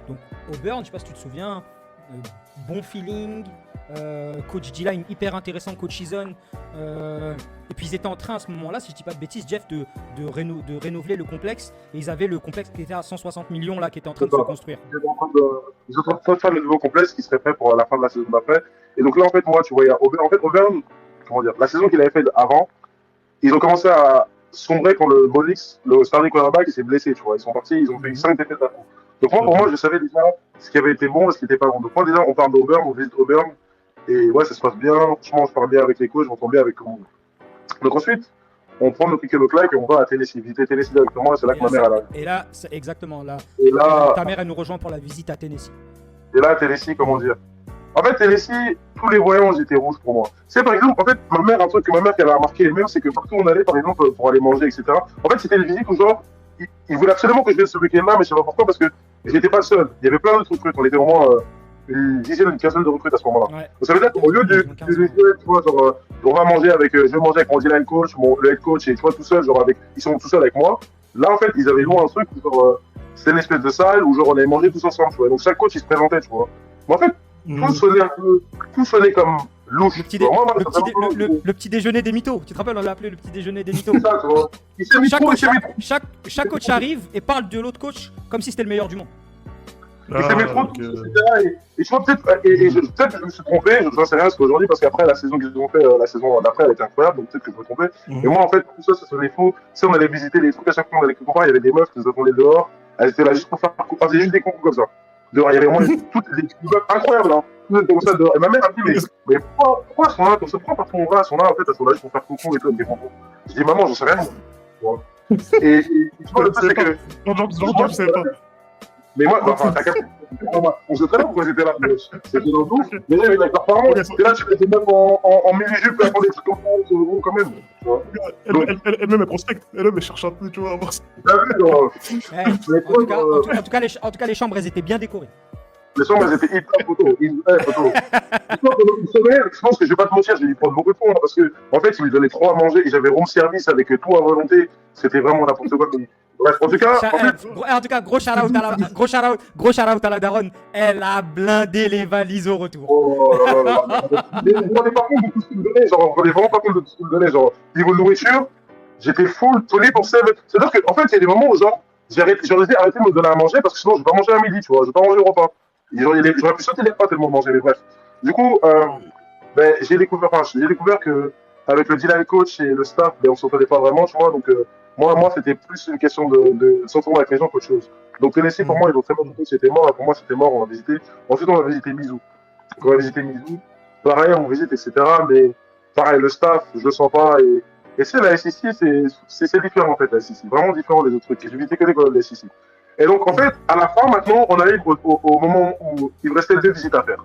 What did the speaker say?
Donc Auburn, je sais pas si tu te souviens, bon feeling, coach D-line hyper intéressant, coach Eason. Et puis ils étaient en train à ce moment-là, si je dis pas de bêtises, Jeff, de rénover le complexe. Et ils avaient le complexe qui était à 160 millions là, qui était en train de se construire. Ils sont en train de faire le nouveau complexe qui serait prêt pour la fin de la saison d'après. Et donc là, en fait, moi, tu vois, en fait, Auburn, comment dire, la saison qu'il avait fait avant, ils ont commencé à sombrer quand le Bonix, le starting quarterback, s'est blessé, tu vois. Ils sont partis, ils ont fait 5 défaites à coup. Donc moi, pour moi, je savais déjà ce qui avait été bon et ce qui n'était pas bon. Donc moi, déjà, on parle d'Auburn, on visite Auburn. Et ouais, ça se passe bien. Franchement, je parle bien avec les coachs, je m'entends bien avec tout le monde. Donc ensuite, on prend nos piquets claques et on va à Tennessee, visiter Tennessee directement. C'est là que ma mère, elle arrive. Et là, c'est exactement là. Et là, ta mère, elle nous rejoint pour la visite à Tennessee. Et là, Tennessee, comment dire? En fait, Tennessee, tous les voyants étaient rouges pour moi. C'est par exemple, en fait, ma mère, un truc que ma mère qu'elle a remarqué elle-même, c'est que partout où on allait, par exemple, pour aller manger, etc. En fait, c'était une visite où genre, ils voulaient absolument que je vienne ce week-end-là, mais je sais pas pourquoi, parce que j'étais pas le seul. Il y avait plein d'autres recrues. On était vraiment une dizaine, une quinzaine de recrues à ce moment-là. Ouais. Donc ça veut dire qu'au lieu de tu vois, genre, on va manger avec, je vais manger avec mon D-line coach, le head coach, et tu vois, tout seul, genre, ils sont tout seuls avec moi. Là, en fait, ils avaient loué un truc où, genre, c'était une espèce de salle où, genre, on allait manger tous ensemble, tu vois. Donc chaque coach, il se présentait, tu vois. Mais en fait, tout sonnait comme louche. Le petit déjeuner des mythos. Tu te rappelles, on l'a appelé le petit déjeuner des mythos. C'est ça, tu vois. Chaque coach arrive et parle de l'autre coach comme si c'était le meilleur du monde. Il s'est mis trop, etc. Et je vois peut-être que je me suis trompé, je ne sais rien, parce qu'aujourd'hui, parce qu'après la saison qu'ils ont fait, la saison d'après, elle était incroyable, donc peut-être que je me trompais. Et moi, en fait, tout ça, ça sonnait faux. Tu sais, on allait visiter les trucs à chaque fois, on allait quelque part, il y avait des meufs qui nous attendaient dehors, elles étaient là juste pour faire c'est juste des concours comme ça. Dehors, il y avait vraiment toutes des meufs incroyables, hein. Tout comme ça dehors. Et ma mère a dit, mais pourquoi elles sont là comme ça? Pourquoi partout où on va, elles sont là, en fait, elles sont là juste pour faire concours et tout, des concours. Je dis, maman, j'en sais rien. Et tu vois, le truc, c'est que. Je sais pas. Mais moi, enfin, t'as capté. On sait très bien pourquoi j'étais là. C'était dans le dos. Mais là, avec leurs parents, et là, tu étais même en mini-jupe, là, pour des trucs comme ça, sur le gros, quand même. Elle-même, elle prospecte. Elle-même, elle cherche un peu, tu vois. En tout cas, les chambres, elles étaient bien décorées. Les chambres, elles étaient hyper photos. Je pense que je vais pas te mentir, j'ai dû prendre beaucoup de fonds, parce que, en fait, ils me donnaient trop à manger, et j'avais room service avec tout à volonté. C'était vraiment n'importe quoi. Bref, en tout cas, gros shout-out à la daronne. Elle a blindé les valises au retour. Oh là là. Mais je me rendais pas compte de tout ce qu'il me donnait. Genre, je me rendais vraiment pas compte de tout ce qu'il me donnait. Genre, niveau nourriture, j'étais full tourné pour ça. C'est-à-dire qu'en fait, il y a des moments où, genre, j'aurais arrêté de me donner à manger parce que sinon, je vais pas manger à midi, tu vois. Je vais pas manger au repas. J'aurais pu sauter les repas tellement manger, mais bref. Du coup, j'ai découvert que avec le D-line coach et le staff, on s'entendait pas vraiment, tu vois. Donc, moi, c'était plus une question de s'entendre avec les gens qu'autre chose. Donc, Tennessee, pour moi, ils ont très bien compris que c'était mort. Pour moi, c'était mort, on va visiter. Ensuite, on va visiter Mizzou. Donc, on va visiter Mizzou. Pareil, on visite, etc. Mais pareil, le staff, je le sens pas. Et c'est la SEC, c'est différent, en fait, la SEC. Vraiment différent des autres trucs. J'ai visité que des collègues de la SEC. Et donc, en fait, à la fin, maintenant, on arrive au moment où il me restait 2 visites à faire.